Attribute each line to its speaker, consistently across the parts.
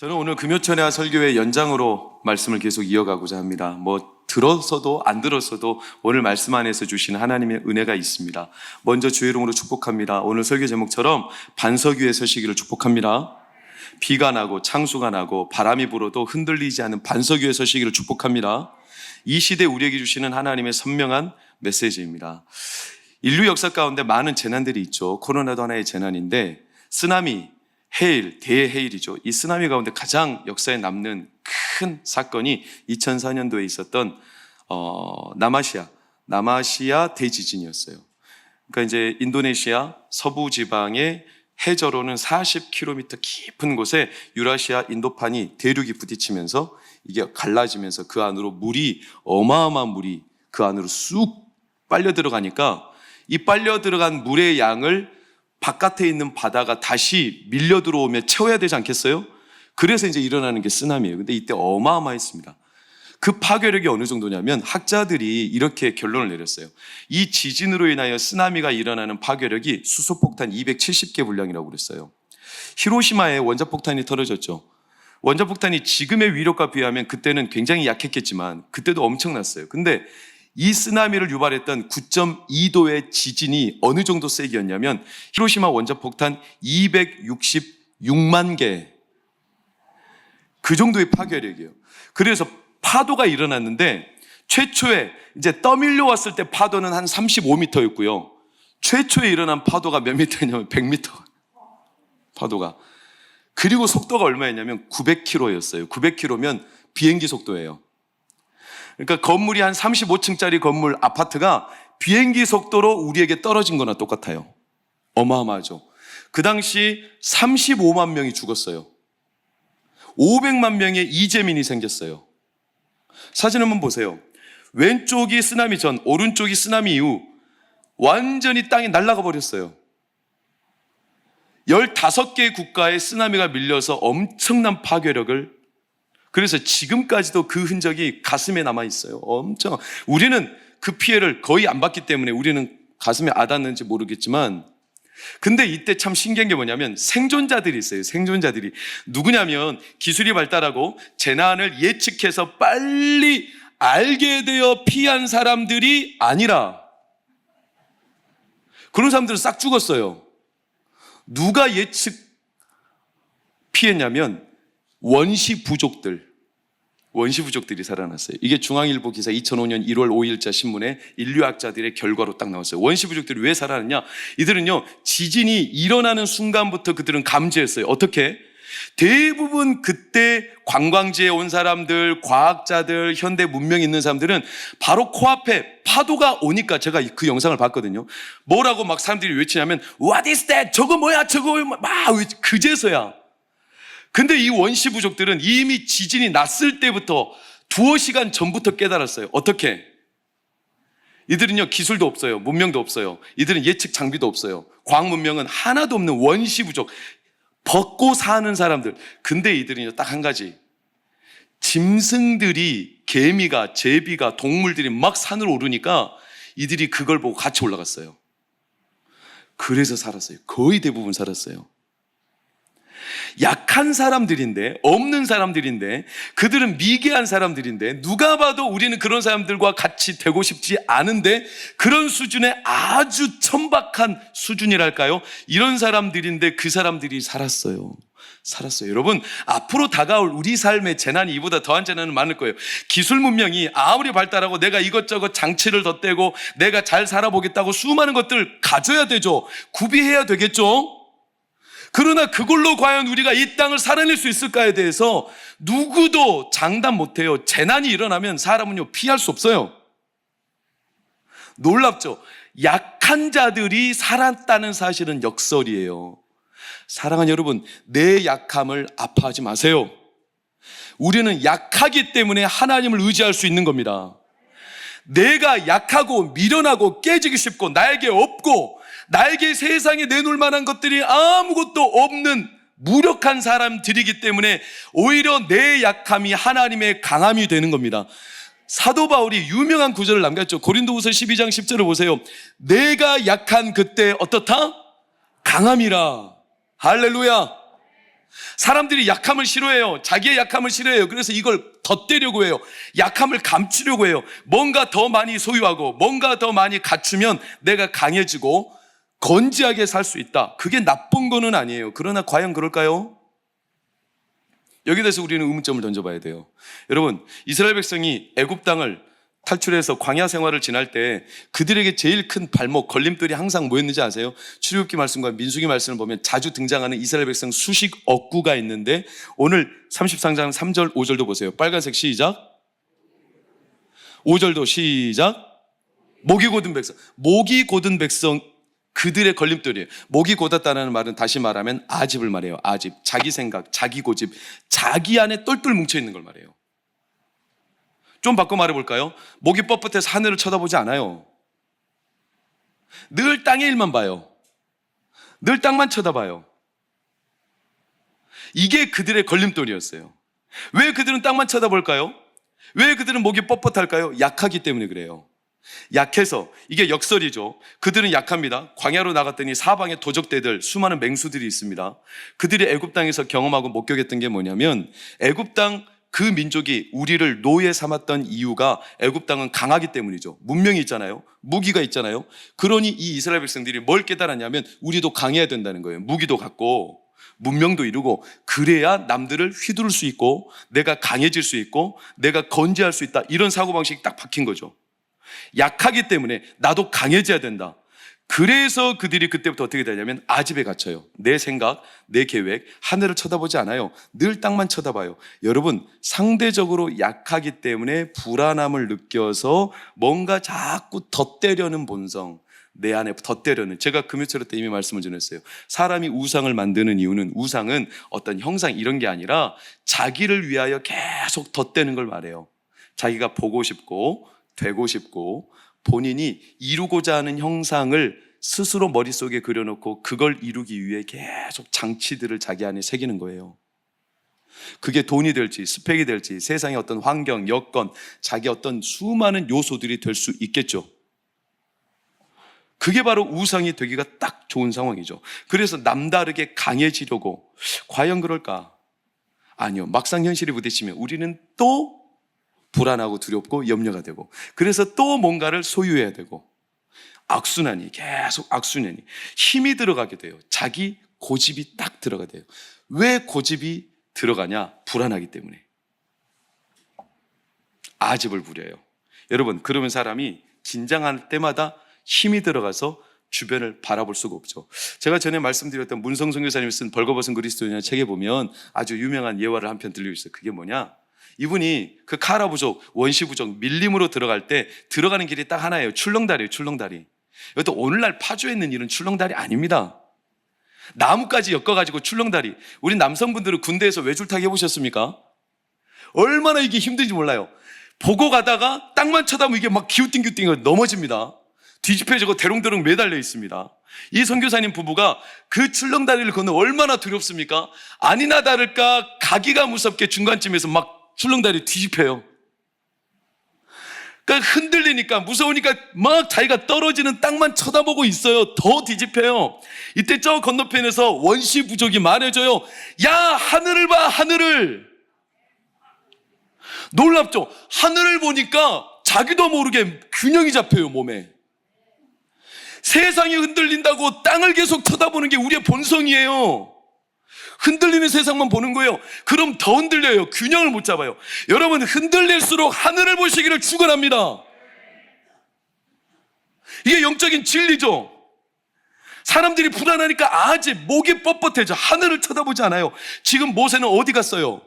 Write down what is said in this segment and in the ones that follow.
Speaker 1: 저는 오늘 금요철야 설교의 연장으로 말씀을 계속 이어가고자 합니다. 들었어도 안 들었어도 오늘 말씀 안에서 주시는 하나님의 은혜가 있습니다. 먼저 주의 이름으로 축복합니다. 오늘 설교 제목처럼 반석 위에 서시기를 축복합니다. 비가 나고 창수가 나고 바람이 불어도 흔들리지 않는 반석 위에 서시기를 축복합니다. 이 시대 우리에게 주시는 하나님의 선명한 메시지입니다. 인류 역사 가운데 많은 재난들이 있죠. 코로나도 하나의 재난인데 쓰나미, 해일, 대해일이죠. 이 쓰나미 가운데 가장 역사에 남는 큰 사건이 2004년도에 있었던 남아시아 대지진이었어요. 그러니까 이제 인도네시아 서부 지방의 해저로는 40km 깊은 곳에 유라시아 인도판이 대륙이 부딪히면서 이게 갈라지면서 그 안으로 어마어마한 물이 그 안으로 쑥 빨려 들어가니까 이 빨려 들어간 물의 양을 바깥에 있는 바다가 다시 밀려 들어오면 채워야 되지 않겠어요? 그래서 이제 일어나는 게 쓰나미예요. 근데 이때 어마어마했습니다. 그 파괴력이 어느 정도냐면 학자들이 이렇게 결론을 내렸어요. 이 지진으로 인하여 쓰나미가 일어나는 파괴력이 수소폭탄 270개 분량이라고 그랬어요. 히로시마에 원자폭탄이 터져졌죠. 원자폭탄이 지금의 위력과 비하면 그때는 굉장히 약했겠지만 그때도 엄청났어요. 근데 이 쓰나미를 유발했던 9.2도의 지진이 어느 정도 세기였냐면 히로시마 원자폭탄 266만 개, 그 정도의 파괴력이에요. 그래서 파도가 일어났는데 최초에 이제 떠밀려 왔을 때 파도는 한 35m였고요. 최초에 일어난 파도가 몇 미터냐면 100m 파도가. 그리고 속도가 얼마였냐면 900km였어요. 900km면 비행기 속도예요. 그러니까 건물이 한 35층짜리 건물 아파트가 비행기 속도로 우리에게 떨어진 거나 똑같아요. 어마어마하죠. 그 당시 35만 명이 죽었어요. 500만 명의 이재민이 생겼어요. 사진 한번 보세요. 왼쪽이 쓰나미 전, 오른쪽이 쓰나미 이후 완전히 땅이 날아가 버렸어요. 15개의 국가에 쓰나미가 밀려서 엄청난 파괴력을, 그래서 지금까지도 그 흔적이 가슴에 남아있어요. 우리는 그 피해를 거의 안 받기 때문에 우리는 가슴에 와닿는지 모르겠지만, 근데 이때 참 신기한 게 뭐냐면 생존자들이 있어요. 생존자들이 누구냐면 기술이 발달하고 재난을 예측해서 빨리 알게 되어 피한 사람들이 아니라 그런 사람들은 싹 죽었어요. 누가 예측 피했냐면 원시 부족들이 살아났어요. 이게 중앙일보 기사 2005년 1월 5일자 신문에 인류학자들의 결과로 딱 나왔어요. 원시 부족들이 왜 살아났냐? 이들은요, 지진이 일어나는 순간부터 그들은 감지했어요. 어떻게? 대부분 그때 관광지에 온 사람들, 과학자들, 현대 문명이 있는 사람들은 바로 코앞에 파도가 오니까, 제가 그 영상을 봤거든요. 뭐라고 막 사람들이 외치냐면 What is that? 저거 뭐야? 저거 막 그제서야. 근데 이 원시 부족들은 이미 지진이 났을 때부터 두어 시간 전부터 깨달았어요. 어떻게? 이들은요, 기술도 없어요. 문명도 없어요. 이들은 예측 장비도 없어요. 과학 문명은 하나도 없는 원시 부족, 벗고 사는 사람들. 근데 이들은요, 딱 한 가지. 짐승들이, 개미가, 제비가, 동물들이 막 산을 오르니까 이들이 그걸 보고 같이 올라갔어요. 그래서 살았어요. 거의 대부분 살았어요. 약한 사람들인데, 없는 사람들인데, 그들은 미개한 사람들인데, 누가 봐도 우리는 그런 사람들과 같이 되고 싶지 않은데, 그런 수준의 아주 천박한 수준이랄까요? 이런 사람들인데 그 사람들이 살았어요. 여러분, 앞으로 다가올 우리 삶의 재난이 이보다 더한 재난은 많을 거예요. 기술 문명이 아무리 발달하고 내가 이것저것 장치를 덧대고 내가 잘 살아보겠다고 수많은 것들 가져야 되죠. 구비해야 되겠죠. 그러나 그걸로 과연 우리가 이 땅을 살아낼 수 있을까에 대해서 누구도 장담 못해요. 재난이 일어나면 사람은요, 피할 수 없어요. 놀랍죠? 약한 자들이 살았다는 사실은 역설이에요. 사랑하는 여러분, 내 약함을 아파하지 마세요. 우리는 약하기 때문에 하나님을 의지할 수 있는 겁니다. 내가 약하고 미련하고 깨지기 쉽고 나에게 없고 나에게 세상에 내놓을 만한 것들이 아무것도 없는 무력한 사람들이기 때문에 오히려 내 약함이 하나님의 강함이 되는 겁니다. 사도 바울이 유명한 구절을 남겼죠. 고린도후서 12장 10절을 보세요. 내가 약한 그때 어떻다? 강함이라. 할렐루야. 사람들이 약함을 싫어해요. 자기의 약함을 싫어해요. 그래서 이걸 덧대려고 해요. 약함을 감추려고 해요. 뭔가 더 많이 소유하고 뭔가 더 많이 갖추면 내가 강해지고 건지하게 살 수 있다. 그게 나쁜 거는 아니에요. 그러나 과연 그럴까요? 여기에 대해서 우리는 의문점을 던져봐야 돼요. 여러분, 이스라엘 백성이 애굽 땅을 탈출해서 광야 생활을 지날 때 그들에게 제일 큰 발목, 걸림돌이 항상 뭐였는지 아세요? 출애굽기 말씀과 민수기 말씀을 보면 자주 등장하는 이스라엘 백성 수식 억구가 있는데 오늘 33장 3절 5절도 보세요. 빨간색 시작. 5절도 시작. 목이 곧은 백성. 목이 곧은 백성, 그들의 걸림돌이에요. 목이 곧았다는 말은 다시 말하면 아집을 말해요. 아집. 자기 생각, 자기 고집, 자기 안에 똘똘 뭉쳐있는 걸 말해요. 좀 바꿔 말해볼까요? 목이 뻣뻣해서 하늘을 쳐다보지 않아요. 늘 땅의 일만 봐요. 늘 땅만 쳐다봐요. 이게 그들의 걸림돌이었어요. 왜 그들은 땅만 쳐다볼까요? 왜 그들은 목이 뻣뻣할까요? 약하기 때문에 그래요. 약해서, 이게 역설이죠. 그들은 약합니다. 광야로 나갔더니 사방에 도적대들, 수많은 맹수들이 있습니다. 그들이 애굽 땅에서 경험하고 목격했던 게 뭐냐면 애굽 땅 그 민족이 우리를 노예 삼았던 이유가 애굽 땅은 강하기 때문이죠. 문명이 있잖아요. 무기가 있잖아요. 그러니 이 이스라엘 백성들이 뭘 깨달았냐면 우리도 강해야 된다는 거예요. 무기도 갖고 문명도 이루고 그래야 남들을 휘두를 수 있고 내가 강해질 수 있고 내가 건재할 수 있다. 이런 사고방식이 딱 박힌 거죠. 약하기 때문에 나도 강해져야 된다. 그래서 그들이 그때부터 어떻게 되냐면 아집에 갇혀요. 내 생각, 내 계획, 하늘을 쳐다보지 않아요. 늘 땅만 쳐다봐요. 여러분, 상대적으로 약하기 때문에 불안함을 느껴서 뭔가 자꾸 덧대려는 본성, 내 안에 덧대려는, 제가 금요철 때 이미 말씀을 전했어요. 사람이 우상을 만드는 이유는, 우상은 어떤 형상 이런 게 아니라 자기를 위하여 계속 덧대는 걸 말해요. 자기가 보고 싶고 되고 싶고 본인이 이루고자 하는 형상을 스스로 머릿속에 그려놓고 그걸 이루기 위해 계속 장치들을 자기 안에 새기는 거예요. 그게 돈이 될지 스펙이 될지 세상의 어떤 환경, 여건, 자기 어떤 수많은 요소들이 될 수 있겠죠. 그게 바로 우상이 되기가 딱 좋은 상황이죠. 그래서 남다르게 강해지려고, 과연 그럴까? 아니요. 막상 현실에 부딪히면 우리는 또 불안하고 두렵고 염려가 되고 그래서 또 뭔가를 소유해야 되고 악순환이, 계속 악순환이, 힘이 들어가게 돼요. 자기 고집이 딱 들어가게 돼요. 왜 고집이 들어가냐? 불안하기 때문에. 아집을 부려요. 여러분, 그러면 사람이 긴장할 때마다 힘이 들어가서 주변을 바라볼 수가 없죠. 제가 전에 말씀드렸던 문성 선교사님이 쓴 벌거벗은 그리스도인이라는 책에 보면 아주 유명한 예화를 한 편 들리고 있어요. 그게 뭐냐? 이분이 그 카라 부족, 원시 부족, 밀림으로 들어갈 때 들어가는 길이 딱 하나예요. 출렁다리예요. 출렁다리. 이것도 오늘날 파주에 있는 이런 출렁다리 아닙니다. 나무까지 엮어가지고 출렁다리. 우리 남성분들은 군대에서 외줄타기 해보셨습니까? 얼마나 이게 힘든지 몰라요. 보고 가다가 땅만 쳐다보면 이게 막 기우띵기우띵 넘어집니다. 뒤집혀지고 대롱대롱 매달려 있습니다. 이 선교사님 부부가 그 출렁다리를 걷는 얼마나 두렵습니까? 아니나 다를까 가기가 무섭게 중간쯤에서 막 출렁다리 뒤집혀요. 그러니까 흔들리니까 무서우니까 막 자기가 떨어지는 땅만 쳐다보고 있어요. 더 뒤집혀요. 이때 저 건너편에서 원시 부족이 말해줘요. 야, 하늘을 봐, 하늘을. 놀랍죠? 하늘을 보니까 자기도 모르게 균형이 잡혀요, 몸에. 세상이 흔들린다고 땅을 계속 쳐다보는 게 우리의 본성이에요. 흔들리는 세상만 보는 거예요. 그럼 더 흔들려요. 균형을 못 잡아요. 여러분, 흔들릴수록 하늘을 보시기를 축원합니다. 이게 영적인 진리죠. 사람들이 불안하니까 아직 목이 뻣뻣해져 하늘을 쳐다보지 않아요. 지금 모세는 어디 갔어요?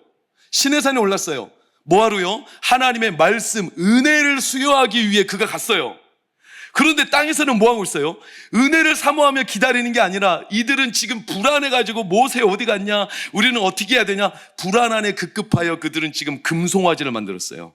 Speaker 1: 시내산에 올랐어요. 뭐하러요? 하나님의 말씀, 은혜를 수여하기 위해 그가 갔어요. 그런데 땅에서는 뭐하고 있어요? 은혜를 사모하며 기다리는 게 아니라 이들은 지금 불안해가지고 모세 어디 갔냐? 우리는 어떻게 해야 되냐? 불안 안에 급급하여 그들은 지금 금송아지를 만들었어요.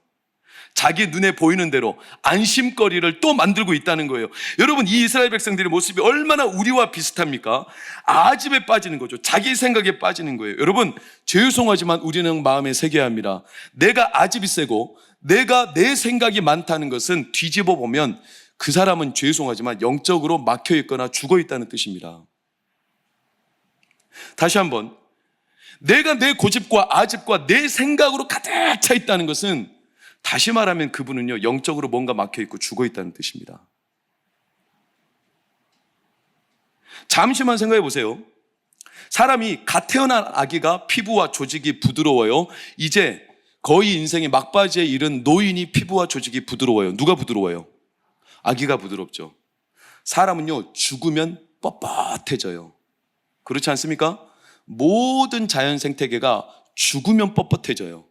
Speaker 1: 자기 눈에 보이는 대로 안심거리를 또 만들고 있다는 거예요. 여러분, 이 이스라엘 백성들의 모습이 얼마나 우리와 비슷합니까? 아집에 빠지는 거죠. 자기 생각에 빠지는 거예요. 여러분, 죄송하지만 우리는 마음에 새겨야 합니다. 내가 아집이 세고 내가 내 생각이 많다는 것은 뒤집어 보면 그 사람은 죄송하지만 영적으로 막혀 있거나 죽어 있다는 뜻입니다. 다시 한번, 내가 내 고집과 아집과 내 생각으로 가득 차 있다는 것은, 다시 말하면 그분은요, 영적으로 뭔가 막혀 있고 죽어 있다는 뜻입니다. 잠시만 생각해 보세요. 사람이 갓 태어난 아기가 피부와 조직이 부드러워요. 이제 거의 인생의 막바지에 이른 노인이 피부와 조직이 부드러워요. 누가 부드러워요? 아기가 부드럽죠. 사람은요, 죽으면 뻣뻣해져요. 그렇지 않습니까? 모든 자연 생태계가 죽으면 뻣뻣해져요.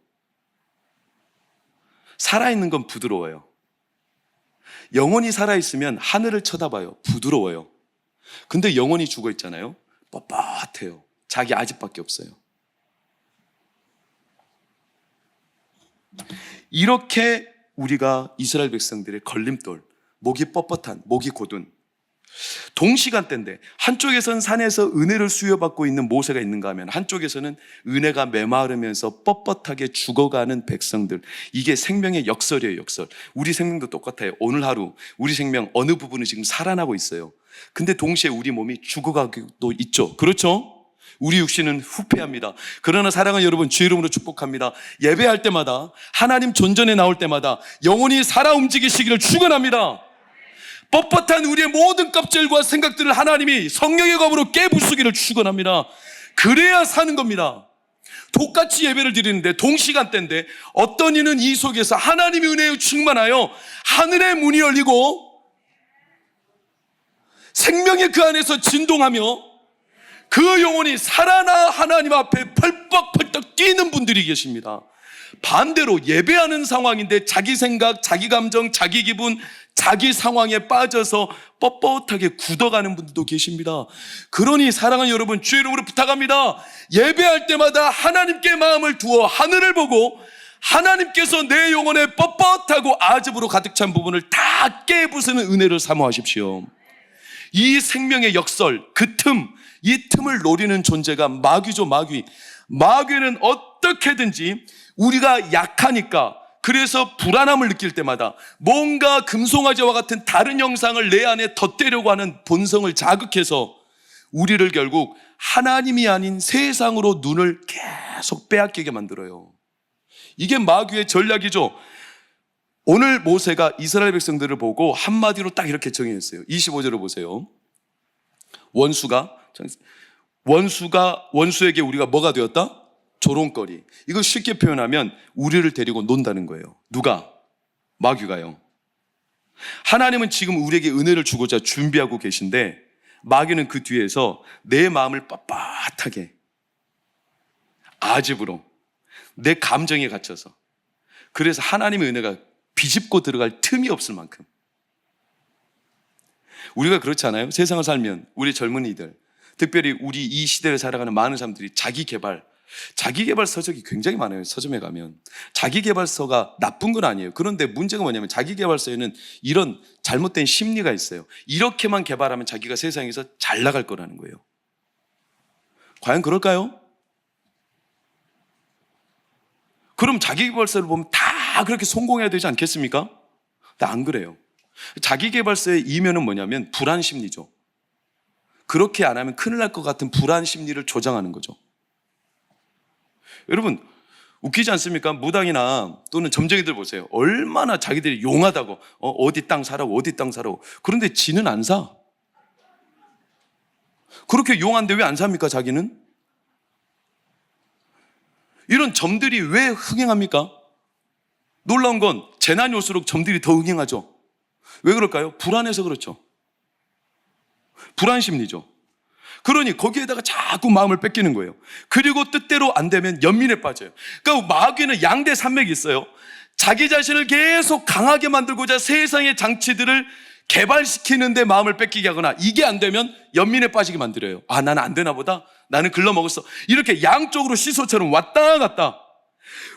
Speaker 1: 살아있는 건 부드러워요. 영혼이 살아있으면 하늘을 쳐다봐요. 부드러워요. 근데 영혼이 죽어 있잖아요. 뻣뻣해요. 자기 아집밖에 없어요. 이렇게 우리가 이스라엘 백성들의 걸림돌, 목이 뻣뻣한, 목이 곧은 동시간대인데, 한쪽에서는 산에서 은혜를 수여받고 있는 모세가 있는가 하면 한쪽에서는 은혜가 메마르면서 뻣뻣하게 죽어가는 백성들. 이게 생명의 역설이에요. 역설. 우리 생명도 똑같아요. 오늘 하루 우리 생명 어느 부분은 지금 살아나고 있어요. 근데 동시에 우리 몸이 죽어가기도 있죠. 그렇죠? 우리 육신은 후패합니다. 그러나 사랑하는 여러분, 주의 이름으로 축복합니다. 예배할 때마다, 하나님 존전에 나올 때마다 영혼이 살아 움직이시기를 축원합니다. 뻣뻣한 우리의 모든 껍질과 생각들을 하나님이 성령의 검으로 깨부수기를 축원합니다. 그래야 사는 겁니다. 똑같이 예배를 드리는데 동시간대인데 어떤 이는 이 속에서 하나님의 은혜에 충만하여 하늘의 문이 열리고 생명이 그 안에서 진동하며 그 영혼이 살아나 하나님 앞에 펄떡펄떡 뛰는 분들이 계십니다. 반대로 예배하는 상황인데 자기 생각, 자기 감정, 자기 기분, 자기 상황에 빠져서 뻣뻣하게 굳어가는 분들도 계십니다. 그러니 사랑하는 여러분, 주의 이름으로 부탁합니다. 예배할 때마다 하나님께 마음을 두어 하늘을 보고 하나님께서 내 영혼에 뻣뻣하고 아집으로 가득 찬 부분을 다 깨부수는 은혜를 사모하십시오. 이 생명의 역설, 그 틈, 이 틈을 노리는 존재가 마귀죠. 마귀는 어떻게든지 우리가 약하니까, 그래서 불안함을 느낄 때마다 뭔가 금송아지와 같은 다른 형상을 내 안에 덧대려고 하는 본성을 자극해서 우리를 결국 하나님이 아닌 세상으로 눈을 계속 빼앗기게 만들어요. 이게 마귀의 전략이죠. 오늘 모세가 이스라엘 백성들을 보고 한마디로 딱 이렇게 정의했어요. 25절을 보세요. 원수에게 우리가 뭐가 되었다? 조롱거리. 이거 쉽게 표현하면 우리를 데리고 논다는 거예요. 누가? 마귀가요. 하나님은 지금 우리에게 은혜를 주고자 준비하고 계신데 마귀는 그 뒤에서 내 마음을 빳빳하게 아집으로 내 감정에 갇혀서, 그래서 하나님의 은혜가 비집고 들어갈 틈이 없을 만큼. 우리가 그렇지 않아요? 세상을 살면 우리 젊은이들, 특별히 우리 이 시대를 살아가는 많은 사람들이 자기개발 서적이 굉장히 많아요. 서점에 가면 자기개발서가 나쁜 건 아니에요. 그런데 문제가 뭐냐면 자기개발서에는 이런 잘못된 심리가 있어요. 이렇게만 개발하면 자기가 세상에서 잘 나갈 거라는 거예요. 과연 그럴까요? 그럼 자기개발서를 보면 다 그렇게 성공해야 되지 않겠습니까? 근데 안 그래요. 자기개발서의 이면은 뭐냐면 불안 심리죠. 그렇게 안 하면 큰일 날 것 같은 불안 심리를 조장하는 거죠. 여러분, 웃기지 않습니까? 무당이나 또는 점쟁이들 보세요. 얼마나 자기들이 용하다고, 어디 땅 사라고, 어디 땅 사라고. 그런데 지는 안 사. 그렇게 용한데 왜 안 삽니까, 자기는? 이런 점들이 왜 흥행합니까? 놀라운 건 재난이 올수록 점들이 더 흥행하죠. 왜 그럴까요? 불안해서 그렇죠. 불안 심리죠. 그러니 거기에다가 자꾸 마음을 뺏기는 거예요. 그리고 뜻대로 안 되면 연민에 빠져요. 그러니까 마귀는 양대 산맥이 있어요. 자기 자신을 계속 강하게 만들고자 세상의 장치들을 개발시키는데 마음을 뺏기게 하거나, 이게 안 되면 연민에 빠지게 만들어요. 아, 나는 안 되나 보다. 나는 글러먹었어. 이렇게 양쪽으로 시소처럼 왔다 갔다.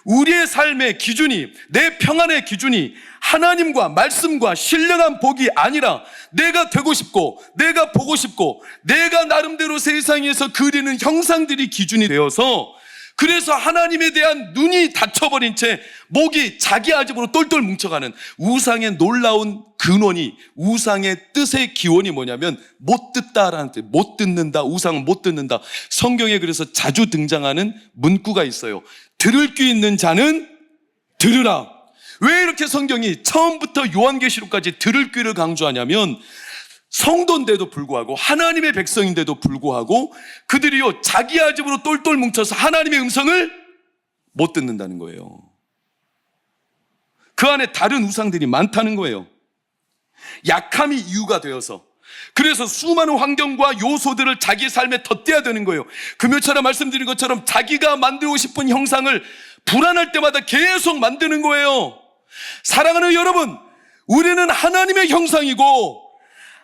Speaker 1: 우리의 삶의 기준이, 내 평안의 기준이 하나님과 말씀과 신령한 복이 아니라 내가 되고 싶고, 내가 보고 싶고, 내가 나름대로 세상에서 그리는 형상들이 기준이 되어서 그래서 하나님에 대한 눈이 닫혀버린 채 목이 자기 아집으로 똘똘 뭉쳐가는 우상의 놀라운 근원이, 우상의 뜻의 기원이 뭐냐면 못 듣다라는 뜻. 못 듣는다, 우상은 못 듣는다. 성경에 그래서 자주 등장하는 문구가 있어요. 들을 귀 있는 자는 들으라. 왜 이렇게 성경이 처음부터 요한계시록까지 들을 귀를 강조하냐면 성도인데도 불구하고, 하나님의 백성인데도 불구하고 그들이요 자기 아집으로 똘똘 뭉쳐서 하나님의 음성을 못 듣는다는 거예요. 그 안에 다른 우상들이 많다는 거예요. 약함이 이유가 되어서. 그래서 수많은 환경과 요소들을 자기 삶에 덧대야 되는 거예요. 금요일에 말씀드린 것처럼 자기가 만들고 싶은 형상을 불안할 때마다 계속 만드는 거예요. 사랑하는 여러분, 우리는 하나님의 형상이고,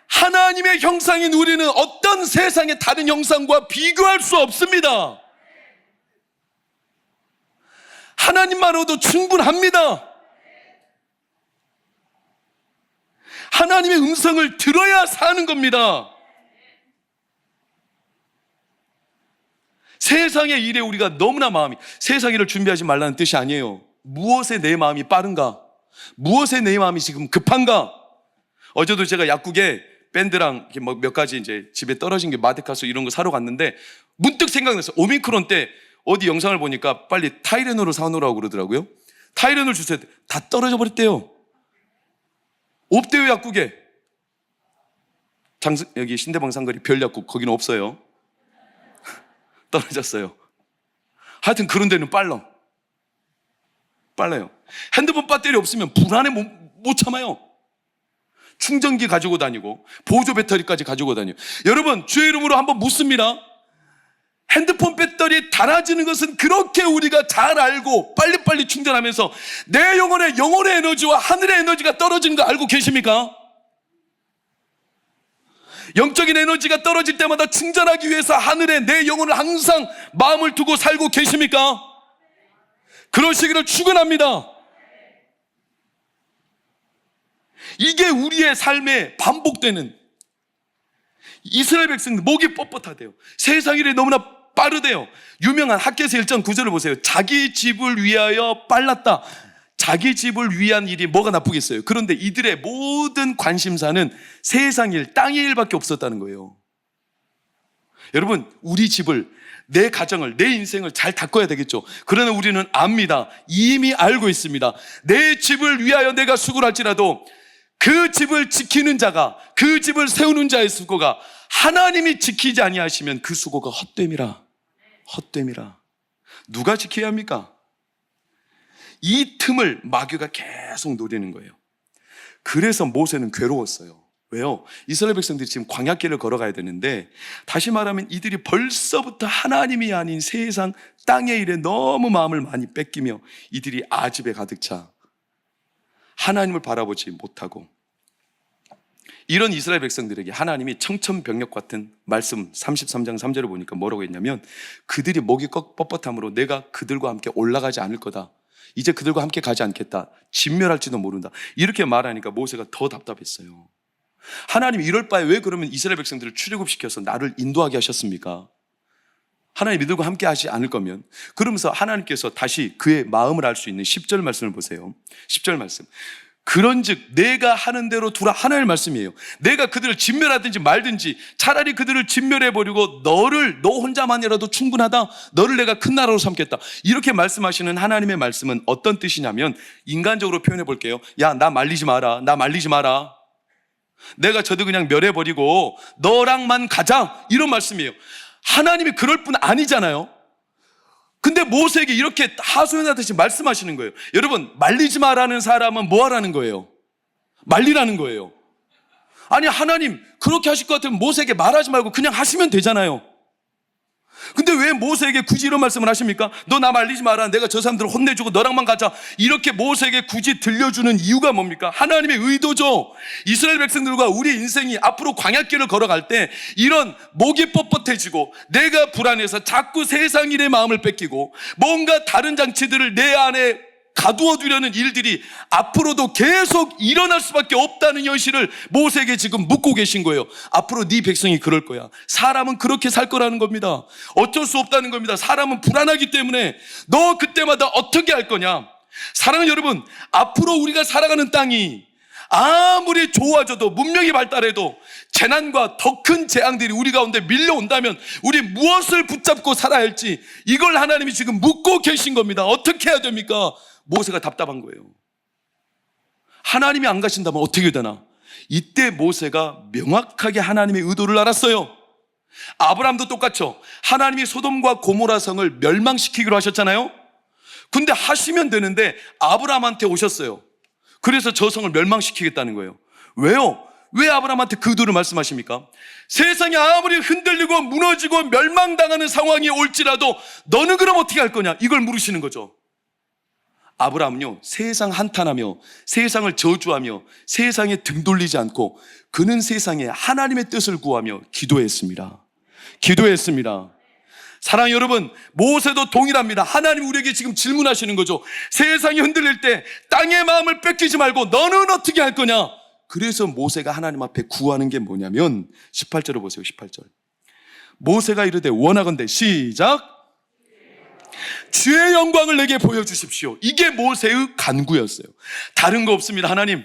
Speaker 1: 하나님의 형상인 우리는 어떤 세상의 다른 형상과 비교할 수 없습니다. 하나님만으로도 충분합니다. 하나님의 음성을 들어야 사는 겁니다. 세상의 일에 우리가 너무나 세상 일을 준비하지 말라는 뜻이 아니에요. 무엇에 내 마음이 빠른가? 무엇에 내 마음이 지금 급한가? 어제도 제가 약국에 밴드랑 몇 가지 이제 집에 떨어진 게 마데카소 이런 거 사러 갔는데 문득 생각났어요. 오미크론 때 어디 영상을 보니까 빨리 타이레놀을 사놓으라고 그러더라고요. 타이레놀 주세요. 다 떨어져 버렸대요. 없대요, 약국에. 여기 신대방 상거리 별약국 거기는 없어요. 떨어졌어요. 하여튼 그런 데는 빨라요. 핸드폰 배터리 없으면 불안해 못 참아요. 충전기 가지고 다니고 보조 배터리까지 가지고 다녀요. 여러분, 주의 이름으로 한번 묻습니다. 핸드폰 배터리 닳아지는 것은 그렇게 우리가 잘 알고 빨리빨리 충전하면서 내 영혼의 에너지와 하늘의 에너지가 떨어지는 거 알고 계십니까? 영적인 에너지가 떨어질 때마다 충전하기 위해서 하늘에 내 영혼을 항상 마음을 두고 살고 계십니까? 그러시기를 축원합니다. 이게 우리의 삶에 반복되는, 이스라엘 백성들 목이 뻣뻣하대요. 세상 일이 너무나 빠르대요. 유명한 학개서 1장 9절을 보세요. 자기 집을 위하여 빨랐다. 자기 집을 위한 일이 뭐가 나쁘겠어요? 그런데 이들의 모든 관심사는 세상 일, 땅의 일밖에 없었다는 거예요. 여러분, 우리 집을, 내 가정을, 내 인생을 잘 가꿔야 되겠죠. 그러나 우리는 압니다. 이미 알고 있습니다. 내 집을 위하여 내가 수고를 할지라도 그 집을 지키는 자가, 그 집을 세우는 자의 수고가 하나님이 지키지 아니하시면 그 수고가 헛됨이라. 누가 지켜야 합니까? 이 틈을 마귀가 계속 노리는 거예요. 그래서 모세는 괴로웠어요. 왜요? 이스라엘 백성들이 지금 광야길을 걸어가야 되는데, 다시 말하면 이들이 벌써부터 하나님이 아닌 세상 땅의 일에 너무 마음을 많이 뺏기며 이들이 아집에 가득 차 하나님을 바라보지 못하고, 이런 이스라엘 백성들에게 하나님이 청천벽력 같은 말씀 33장 3절을 보니까 뭐라고 했냐면, 그들이 목이 뻣뻣함으로 내가 그들과 함께 올라가지 않을 거다. 이제 그들과 함께 가지 않겠다. 진멸할지도 모른다. 이렇게 말하니까 모세가 더 답답했어요. 하나님, 이럴 바에 왜 그러면 이스라엘 백성들을 출애굽시켜서 나를 인도하게 하셨습니까? 하나님 이들과 함께 하지 않을 거면. 그러면서 하나님께서 다시 그의 마음을 알 수 있는 10절 말씀을 보세요. 10절 말씀. 그런즉 내가 하는 대로 두라. 하나님의 말씀이에요. 내가 그들을 진멸하든지 말든지 차라리 그들을 진멸해버리고 너 혼자만이라도 충분하다. 너를 내가 큰 나라로 삼겠다. 이렇게 말씀하시는 하나님의 말씀은 어떤 뜻이냐면, 인간적으로 표현해 볼게요. 야, 나 말리지 마라. 내가 저도 그냥 멸해버리고 너랑만 가자. 이런 말씀이에요. 하나님이 그럴 뿐 아니잖아요. 근데 모세에게 이렇게 하소연하듯이 말씀하시는 거예요. 여러분, 말리지 마라는 사람은 뭐 하라는 거예요? 말리라는 거예요. 아니, 하나님 그렇게 하실 것 같으면 모세에게 말하지 말고 그냥 하시면 되잖아요. 근데 왜 모세에게 굳이 이런 말씀을 하십니까? 너 나 말리지 마라. 내가 저 사람들을 혼내주고 너랑만 가자. 이렇게 모세에게 굳이 들려주는 이유가 뭡니까? 하나님의 의도죠. 이스라엘 백성들과 우리 인생이 앞으로 광야길을 걸어갈 때 이런 목이 뻣뻣해지고 내가 불안해서 자꾸 세상 일에 마음을 뺏기고 뭔가 다른 장치들을 내 안에 가두어두려는 일들이 앞으로도 계속 일어날 수밖에 없다는 현실을 모세에게 지금 묻고 계신 거예요. 앞으로 네 백성이 그럴 거야. 사람은 그렇게 살 거라는 겁니다. 어쩔 수 없다는 겁니다. 사람은 불안하기 때문에 너 그때마다 어떻게 할 거냐. 사랑하는 여러분, 앞으로 우리가 살아가는 땅이 아무리 좋아져도 문명이 발달해도 재난과 더 큰 재앙들이 우리 가운데 밀려온다면 우리 무엇을 붙잡고 살아야 할지 이걸 하나님이 지금 묻고 계신 겁니다. 어떻게 해야 됩니까? 모세가 답답한 거예요. 하나님이 안 가신다면 어떻게 되나? 이때 모세가 명확하게 하나님의 의도를 알았어요. 아브라함도 똑같죠. 하나님이 소돔과 고모라 성을 멸망시키기로 하셨잖아요. 근데 하시면 되는데 아브라함한테 오셨어요. 그래서 저 성을 멸망시키겠다는 거예요. 왜요? 왜 아브라함한테 그 의도를 말씀하십니까? 세상이 아무리 흔들리고 무너지고 멸망당하는 상황이 올지라도 너는 그럼 어떻게 할 거냐? 이걸 물으시는 거죠. 아브라함은요, 세상 한탄하며 세상을 저주하며 세상에 등 돌리지 않고 그는 세상에 하나님의 뜻을 구하며 기도했습니다. 사랑하는 여러분, 모세도 동일합니다. 하나님 우리에게 지금 질문하시는 거죠. 세상이 흔들릴 때 땅의 마음을 뺏기지 말고 너는 어떻게 할 거냐? 그래서 모세가 하나님 앞에 구하는 게 뭐냐면 18절을 보세요. 18절. 모세가 이르되 원하건대 시작. 주의 영광을 내게 보여주십시오. 이게 모세의 간구였어요. 다른 거 없습니다. 하나님,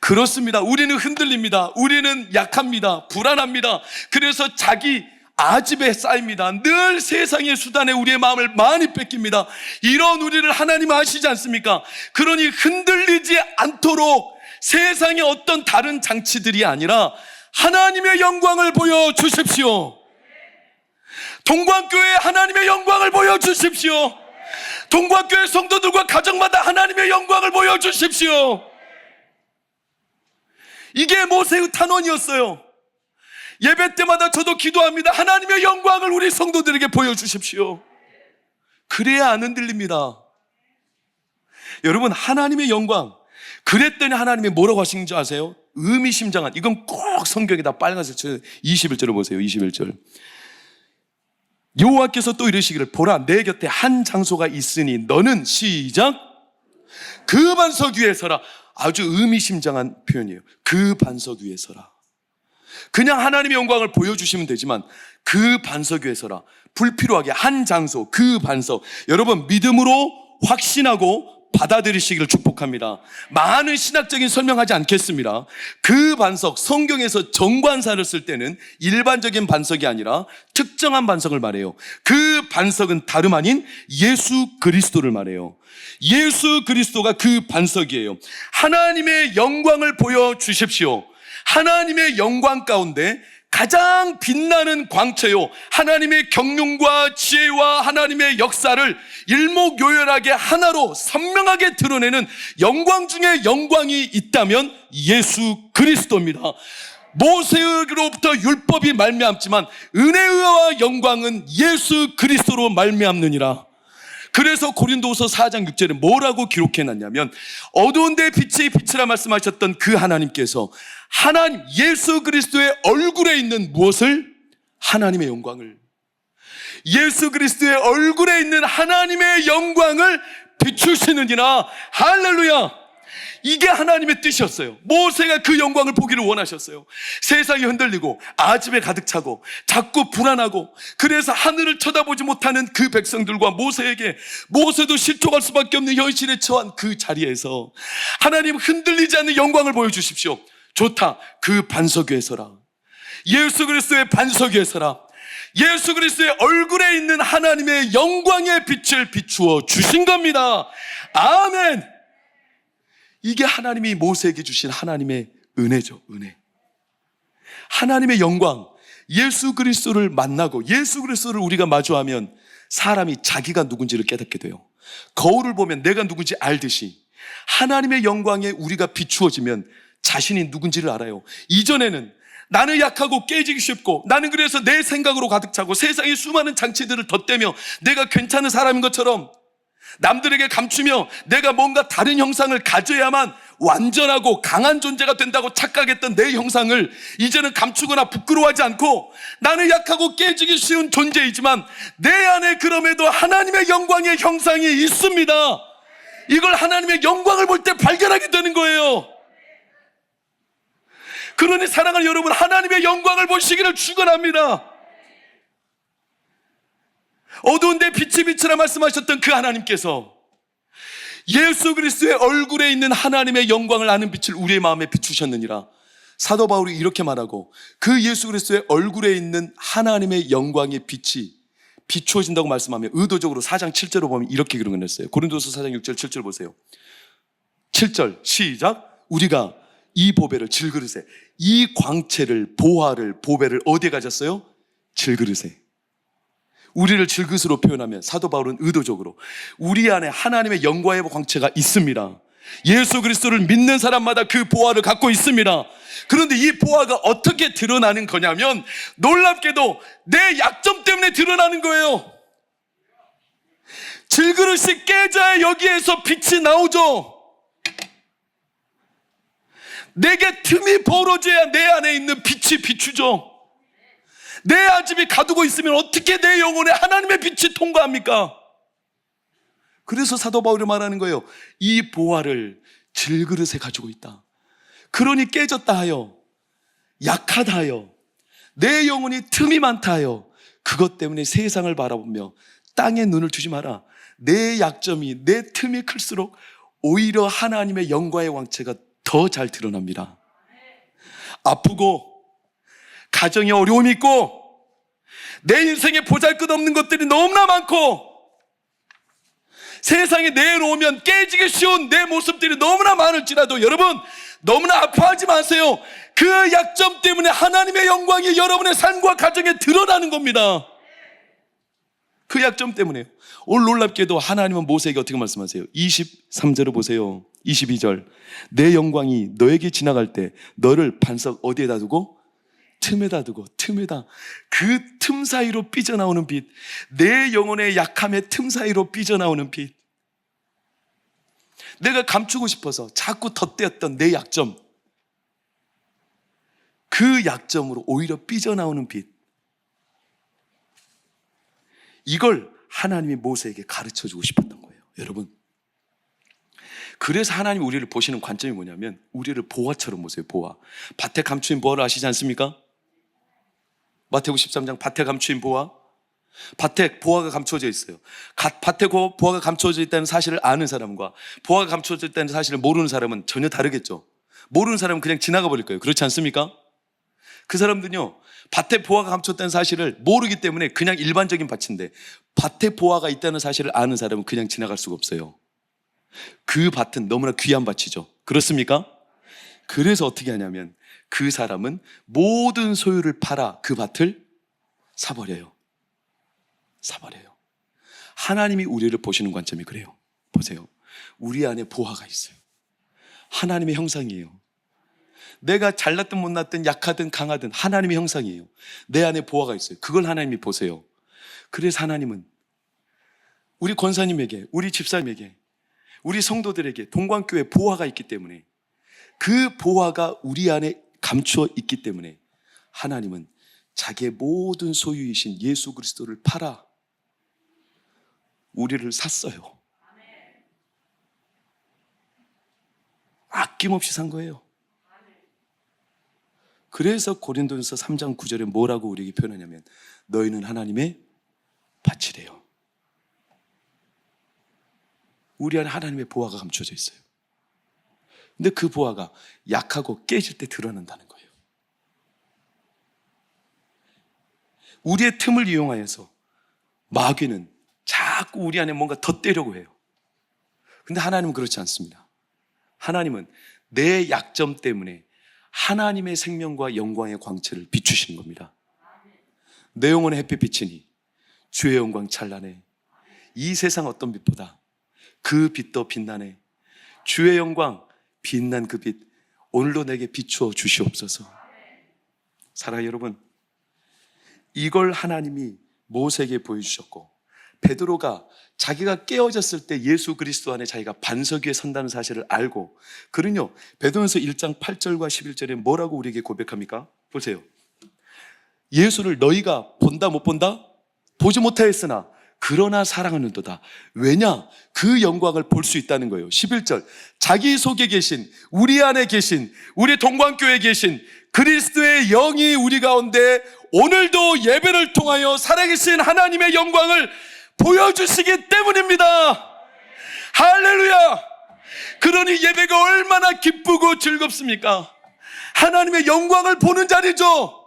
Speaker 1: 그렇습니다. 우리는 흔들립니다. 우리는 약합니다. 불안합니다. 그래서 자기 아집에 쌓입니다. 늘 세상의 수단에 우리의 마음을 많이 뺏깁니다. 이런 우리를 하나님 아시지 않습니까? 그러니 흔들리지 않도록 세상의 어떤 다른 장치들이 아니라 하나님의 영광을 보여주십시오. 동관교회에 하나님의 영광을 보여주십시오. 동관교회 성도들과 가정마다 하나님의 영광을 보여주십시오. 이게 모세의 탄원이었어요. 예배 때마다 저도 기도합니다. 하나님의 영광을 우리 성도들에게 보여주십시오. 그래야 안 흔들립니다. 여러분, 하나님의 영광, 그랬더니 하나님이 뭐라고 하신 줄 아세요? 의미심장한, 이건 꼭 성경에다 빨간색 21절을 보세요. 21절. 여호와께서 또 이르시기를 보라 내 곁에 한 장소가 있으니 너는 시작 그 반석 위에 서라. 아주 의미심장한 표현이에요. 그 반석 위에 서라. 그냥 하나님의 영광을 보여주시면 되지만 그 반석 위에 서라. 불필요하게 한 장소, 그 반석. 여러분, 믿음으로 확신하고 받아들이시기를 축복합니다. 많은 신학적인 설명하지 않겠습니다. 그 반석, 성경에서 정관사를 쓸 때는 일반적인 반석이 아니라 특정한 반석을 말해요. 그 반석은 다름 아닌 예수 그리스도를 말해요. 예수 그리스도가 그 반석이에요. 하나님의 영광을 보여주십시오. 하나님의 영광 가운데 가장 빛나는 광채요, 하나님의 경륜과 지혜와 하나님의 역사를 일목요연하게 하나로 선명하게 드러내는 영광 중에 영광이 있다면 예수 그리스도입니다. 모세로부터 율법이 말미암지만 은혜와 영광은 예수 그리스도로 말미암느니라. 그래서 고린도후서 4장 6절에 뭐라고 기록해놨냐면 어두운 데 빛이 빛이라 말씀하셨던 그 하나님께서 하나님 예수 그리스도의 얼굴에 있는 무엇을? 하나님의 영광을, 예수 그리스도의 얼굴에 있는 하나님의 영광을 비추시느니라. 할렐루야. 이게 하나님의 뜻이었어요. 모세가 그 영광을 보기를 원하셨어요. 세상이 흔들리고 아집에 가득 차고 자꾸 불안하고 그래서 하늘을 쳐다보지 못하는 그 백성들과 모세에게, 모세도 실족할 수밖에 없는 현실에 처한 그 자리에서 하나님 흔들리지 않는 영광을 보여주십시오. 좋다. 그 반석 위에 서라. 예수 그리스도의 반석 위에 서라. 예수 그리스도의 얼굴에 있는 하나님의 영광의 빛을 비추어 주신 겁니다. 아멘. 이게 하나님이 모세에게 주신 하나님의 은혜죠. 은혜. 하나님의 영광, 예수 그리스도를 만나고 예수 그리스도를 우리가 마주하면 사람이 자기가 누군지를 깨닫게 돼요. 거울을 보면 내가 누군지 알듯이 하나님의 영광에 우리가 비추어지면 자신이 누군지를 알아요. 이전에는 나는 약하고 깨지기 쉽고 나는 그래서 내 생각으로 가득 차고 세상의 수많은 장치들을 덧대며 내가 괜찮은 사람인 것처럼 남들에게 감추며 내가 뭔가 다른 형상을 가져야만 완전하고 강한 존재가 된다고 착각했던 내 형상을 이제는 감추거나 부끄러워하지 않고 나는 약하고 깨지기 쉬운 존재이지만 내 안에 그럼에도 하나님의 영광의 형상이 있습니다. 이걸 하나님의 영광을 볼 때 발견하게 되는 거예요. 그러니 사랑하는 여러분, 하나님의 영광을 보시기를 축원합니다. 어두운데 빛이 비치라 말씀하셨던 그 하나님께서 예수 그리스도의 얼굴에 있는 하나님의 영광을 아는 빛을 우리의 마음에 비추셨느니라. 사도 바울이 이렇게 말하고, 그 예수 그리스도의 얼굴에 있는 하나님의 영광의 빛이 비추어진다고 말씀하며 의도적으로 4장 7절로 보면 이렇게 그려냈어요. 고린도서 4장 6절 7절 보세요. 7절 시작. 우리가 이 보배를 질그릇에, 이 광채를, 보화를, 보배를 어디에 가졌어요? 질그릇에. 우리를 질그릇으로 표현하면 사도 바울은 의도적으로 우리 안에 하나님의 영광의 광채가 있습니다. 예수 그리스도를 믿는 사람마다 그 보화를 갖고 있습니다. 그런데 이 보화가 어떻게 드러나는 거냐면, 놀랍게도 내 약점 때문에 드러나는 거예요. 질그릇이 깨져야 여기에서 빛이 나오죠. 내게 틈이 벌어져야 내 안에 있는 빛이 비추죠. 내 아집이 가두고 있으면 어떻게 내 영혼에 하나님의 빛이 통과합니까? 그래서 사도 바울이 말하는 거예요. 이 보화를 질그릇에 가지고 있다. 그러니 깨졌다 하여, 약하다 하여, 내 영혼이 틈이 많다 하여, 그것 때문에 세상을 바라보며 땅에 눈을 두지 마라. 내 약점이, 내 틈이 클수록 오히려 하나님의 영광의 광채가 더 잘 드러납니다. 아프고 가정에 어려움이 있고 내 인생에 보잘것없는 것들이 너무나 많고 세상에 내놓으면 깨지기 쉬운 내 모습들이 너무나 많을지라도, 여러분 너무나 아파하지 마세요. 그 약점 때문에 하나님의 영광이 여러분의 삶과 가정에 드러나는 겁니다. 그 약점 때문에요. 오늘 놀랍게도 하나님은 모세에게 어떻게 말씀하세요? 23절을 보세요. 22절. 내 영광이 너에게 지나갈 때 너를 반석 어디에다 두고? 틈에다 두고. 틈에다. 그 틈 사이로 삐져나오는 빛, 내 영혼의 약함의 틈 사이로 삐져나오는 빛, 내가 감추고 싶어서 자꾸 덧대었던 내 약점, 그 약점으로 오히려 삐져나오는 빛, 이걸 하나님이 모세에게 가르쳐주고 싶었던 거예요. 여러분, 그래서 하나님이 우리를 보시는 관점이 뭐냐면, 우리를 보화처럼 보세요. 보화. 밭에 감추인 보화를 아시지 않습니까? 마태복음 13장 밭에 감추인 보화. 밭에 보화가 감추어져 있어요. 밭에 보화가 감추어져 있다는 사실을 아는 사람과 보화가 감추어져 있다는 사실을 모르는 사람은 전혀 다르겠죠. 모르는 사람은 그냥 지나가 버릴 거예요. 그렇지 않습니까? 그 사람들은요, 밭에 보화가 감췄다는 사실을 모르기 때문에 그냥 일반적인 밭인데, 밭에 보화가 있다는 사실을 아는 사람은 그냥 지나갈 수가 없어요. 그 밭은 너무나 귀한 밭이죠. 그렇습니까? 그래서 어떻게 하냐면, 그 사람은 모든 소유를 팔아 그 밭을 사버려요. 사버려요. 하나님이 우리를 보시는 관점이 그래요. 보세요. 우리 안에 보화가 있어요. 하나님의 형상이에요. 내가 잘났든 못났든 약하든 강하든 하나님의 형상이에요. 내 안에 보화가 있어요. 그걸 하나님이 보세요. 그래서 하나님은 우리 권사님에게, 우리 집사님에게, 우리 성도들에게 동관교회 보화가 있기 때문에, 그 보화가 우리 안에 감추어 있기 때문에 하나님은 자기의 모든 소유이신 예수 그리스도를 팔아 우리를 샀어요. 아낌없이 산 거예요. 그래서 고린도전서 3장 9절에 뭐라고 우리에게 표현하냐면, 너희는 하나님의 밭이래요. 우리 안에 하나님의 보화가 감춰져 있어요. 근데 그 보화가 약하고 깨질 때 드러난다는 거예요. 우리의 틈을 이용하여서 마귀는 자꾸 우리 안에 뭔가 덧대려고 해요. 근데 하나님은 그렇지 않습니다. 하나님은 내 약점 때문에 하나님의 생명과 영광의 광채를 비추시는 겁니다. 내 영혼의 햇빛 비치니 주의 영광 찬란해. 이 세상 어떤 빛보다 그 빛도 빛나네. 주의 영광 빛난 그 빛, 오늘도 내게 비추어 주시옵소서. 사랑하는 여러분, 이걸 하나님이 모세에게 보여주셨고, 베드로가 자기가 깨어졌을 때 예수 그리스도 안에 자기가 반석 위에 선다는 사실을 알고, 그는요, 베드로전서 1장 8절과 11절에 뭐라고 우리에게 고백합니까? 보세요. 예수를 너희가 본다 못 본다? 보지 못하였으나 그러나 사랑하는도다. 왜냐? 그 영광을 볼 수 있다는 거예요. 11절. 자기 속에 계신, 우리 안에 계신, 우리 동방교회에 계신 그리스도의 영이 우리 가운데 오늘도 예배를 통하여 살아계신 하나님의 영광을 보여주시기 때문입니다. 할렐루야! 그러니 예배가 얼마나 기쁘고 즐겁습니까? 하나님의 영광을 보는 자리죠.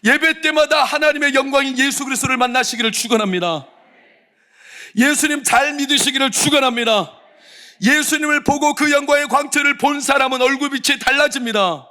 Speaker 1: 예배 때마다 하나님의 영광인 예수 그리스도를 만나시기를 축원합니다. 예수님 잘 믿으시기를 축원합니다. 예수님을 보고 그 영광의 광채를 본 사람은 얼굴빛이 달라집니다.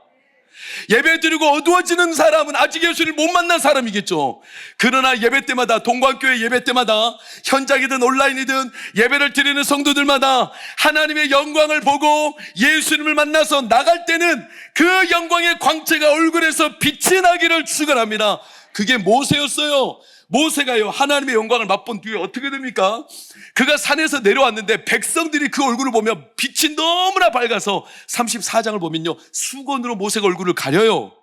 Speaker 1: 예배 드리고 어두워지는 사람은 아직 예수를 못 만난 사람이겠죠. 그러나 예배 때마다, 동광교회 예배 때마다, 현장이든 온라인이든 예배를 드리는 성도들마다 하나님의 영광을 보고 예수님을 만나서 나갈 때는 그 영광의 광채가 얼굴에서 빛이 나기를 축원합니다. 그게 모세였어요. 모세가요, 하나님의 영광을 맛본 뒤에 어떻게 됩니까? 그가 산에서 내려왔는데 백성들이 그 얼굴을 보면 빛이 너무나 밝아서 34장을 보면요, 수건으로 모세가 얼굴을 가려요.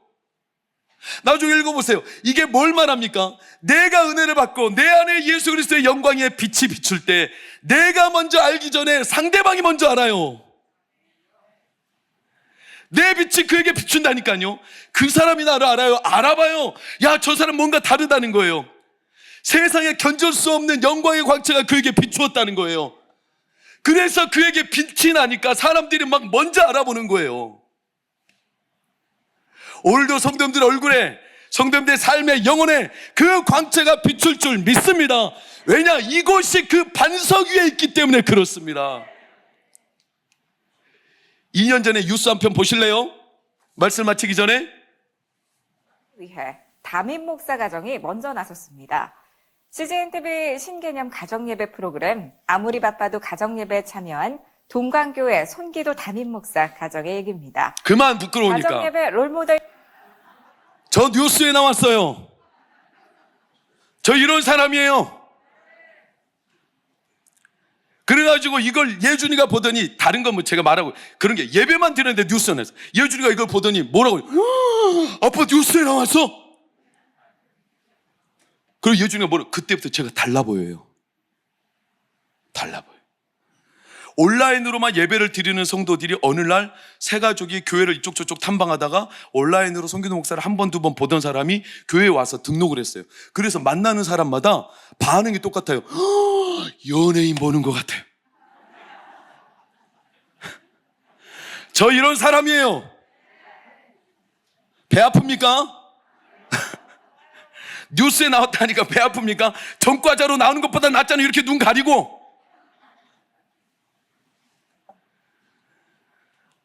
Speaker 1: 나중에 읽어보세요. 이게 뭘 말합니까? 내가 은혜를 받고 내 안에 예수 그리스도의 영광의 빛이 비출 때 내가 먼저 알기 전에 상대방이 먼저 알아요. 내 빛이 그에게 비춘다니까요. 그 사람이 나를 알아요. 알아봐요. 야, 저 사람 뭔가 다르다는 거예요. 세상에 견딜 수 없는 영광의 광채가 그에게 비추었다는 거예요. 그래서 그에게 빛이 나니까 사람들이 막 먼저 알아보는 거예요. 오늘도 성도님들 얼굴에, 성도님들의 삶의 영혼에 그 광채가 비출 줄 믿습니다. 왜냐? 이곳이 그 반석 위에 있기 때문에 그렇습니다. 2년 전에 뉴스 한 편 보실래요? 말씀 마치기 전에.
Speaker 2: 위해 담임 목사 가정이 먼저 나섰습니다. CGNTV 신개념 가정예배 프로그램 아무리 바빠도 가정예배에 참여한 동광교회 손기도 담임 목사 가정의 얘기입니다.
Speaker 1: 그만 부끄러우니까.
Speaker 2: 가정예배 롤모델.
Speaker 1: 저 뉴스에 나왔어요. 저 이런 사람이에요. 그래가지고 이걸 예준이가 보더니, 다른 건 뭐 제가 말하고 그런 게 예배만 드렸는데 뉴스에 나왔어. 예준이가 이걸 보더니 뭐라고, 아빠 뉴스에 나왔어? 그리고 예준이가 뭐라고, 그때부터 제가 달라 보여요. 달라 보여요. 온라인으로만 예배를 드리는 성도들이 어느 날 새 가족이 교회를 이쪽 저쪽 탐방하다가 온라인으로 손기도 목사를 한 번, 두 번 보던 사람이 교회에 와서 등록을 했어요. 그래서 만나는 사람마다 반응이 똑같아요. 연예인 보는 것 같아요. 저 이런 사람이에요. 배 아픕니까? 뉴스에 나왔다니까 배 아픕니까? 전과자로 나오는 것보다 낫잖아요. 이렇게 눈 가리고.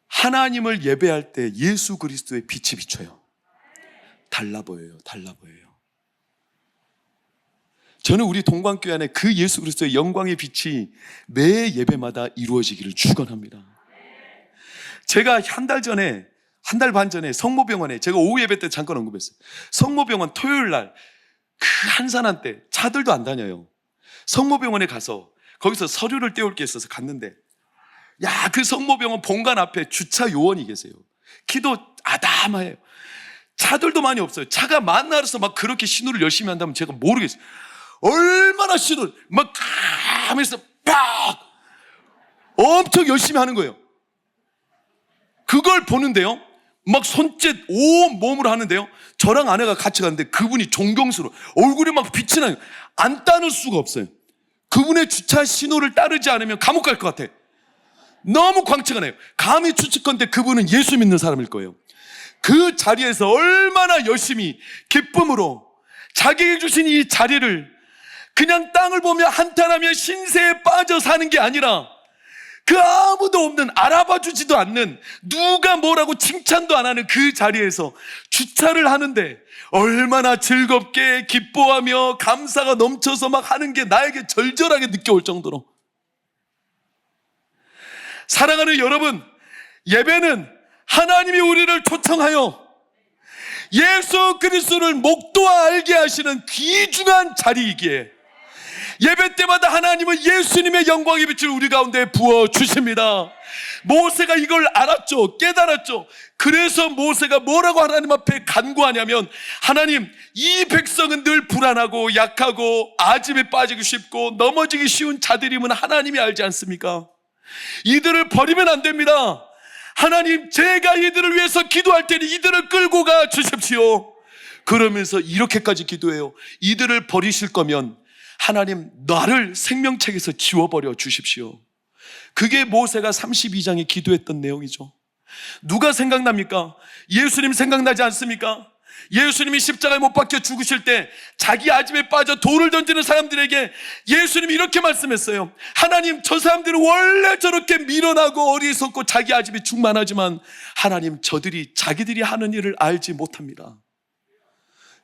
Speaker 1: 하나님을 예배할 때 예수 그리스도의 빛이 비춰요. 달라 보여요. 달라 보여요. 저는 우리 동광교회 안에 그 예수 그리스도의 영광의 빛이 매 예배마다 이루어지기를 축원합니다. 제가 한 달 반 전에 성모병원에, 제가 오후 예배 때 잠깐 언급했어요. 성모병원 토요일 날 그 한산한 때 차들도 안 다녀요. 성모병원에 가서 거기서 서류를 떼올 게 있어서 갔는데, 야, 그 성모병원 본관 앞에 주차 요원이 계세요. 키도 아담해요. 차들도 많이 없어요. 차가 만나서 막 그렇게 신호를 열심히 한다면 제가 모르겠어요. 얼마나 신호를 막 하면서 팍 엄청 열심히 하는 거예요. 그걸 보는데요, 막 손짓 온 몸으로 하는데요, 저랑 아내가 같이 갔는데 그분이 존경스러워. 얼굴이 막 빛이 나요. 안 따를 수가 없어요. 그분의 주차 신호를 따르지 않으면 감옥 갈 것 같아. 너무 광채가 나요. 감히 추측컨대 그분은 예수 믿는 사람일 거예요. 그 자리에서 얼마나 열심히 기쁨으로 자기에게 주신 이 자리를 그냥 땅을 보며 한탄하며 신세에 빠져 사는 게 아니라, 그 아무도 없는, 알아봐 주지도 않는, 누가 뭐라고 칭찬도 안 하는 그 자리에서 주차를 하는데 얼마나 즐겁게 기뻐하며 감사가 넘쳐서 막 하는 게 나에게 절절하게 느껴올 정도로. 사랑하는 여러분, 예배는 하나님이 우리를 초청하여 예수 그리스도를 목도와 알게 하시는 귀중한 자리이기에 예배 때마다 하나님은 예수님의 영광의 빛을 우리 가운데 부어주십니다. 모세가 이걸 알았죠. 깨달았죠. 그래서 모세가 뭐라고 하나님 앞에 간구하냐면, 하나님, 이 백성은 늘 불안하고 약하고 아집에 빠지기 쉽고 넘어지기 쉬운 자들임은 하나님이 알지 않습니까? 이들을 버리면 안 됩니다. 하나님, 제가 이들을 위해서 기도할 테니 이들을 끌고 가 주십시오. 그러면서 이렇게까지 기도해요. 이들을 버리실 거면 하나님, 나를 생명책에서 지워버려 주십시오. 그게 모세가 32장에 기도했던 내용이죠. 누가 생각납니까? 예수님 생각나지 않습니까? 예수님이 십자가에 못 박혀 죽으실 때 자기 아집에 빠져 돌을 던지는 사람들에게 예수님이 이렇게 말씀했어요. 하나님, 저 사람들은 원래 저렇게 미련하고 어리석고 자기 아집이 충만하지만 하나님, 저들이 자기들이 하는 일을 알지 못합니다.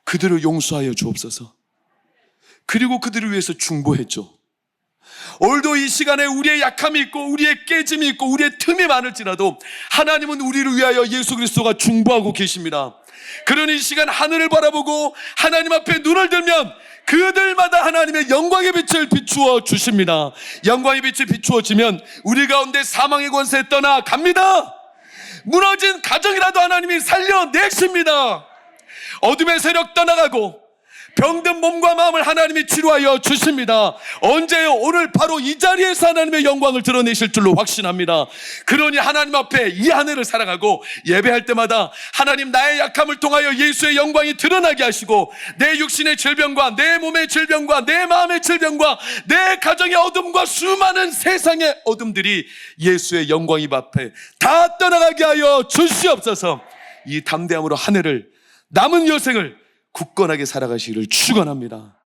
Speaker 1: 그들을 용서하여 주옵소서. 그리고 그들을 위해서 중보했죠. 오늘도 이 시간에 우리의 약함이 있고 우리의 깨짐이 있고 우리의 틈이 많을지라도 하나님은 우리를 위하여 예수 그리스도가 중보하고 계십니다. 그러니 이 시간 하늘을 바라보고 하나님 앞에 눈을 들면 그들마다 하나님의 영광의 빛을 비추어 주십니다. 영광의 빛이 비추어지면 우리 가운데 사망의 권세 떠나갑니다. 무너진 가정이라도 하나님이 살려내십니다. 어둠의 세력 떠나가고 병든 몸과 마음을 하나님이 치료하여 주십니다. 언제요? 오늘 바로 이 자리에서 하나님의 영광을 드러내실 줄로 확신합니다. 그러니 하나님 앞에 이 하늘을 사랑하고 예배할 때마다 하나님, 나의 약함을 통하여 예수의 영광이 드러나게 하시고 내 육신의 질병과 내 몸의 질병과 내 마음의 질병과 내 가정의 어둠과 수많은 세상의 어둠들이 예수의 영광 앞에 다 떠나가게 하여 주시옵소서. 이 담대함으로 한 해를, 남은 여생을 굳건하게 살아가시기를 축원합니다.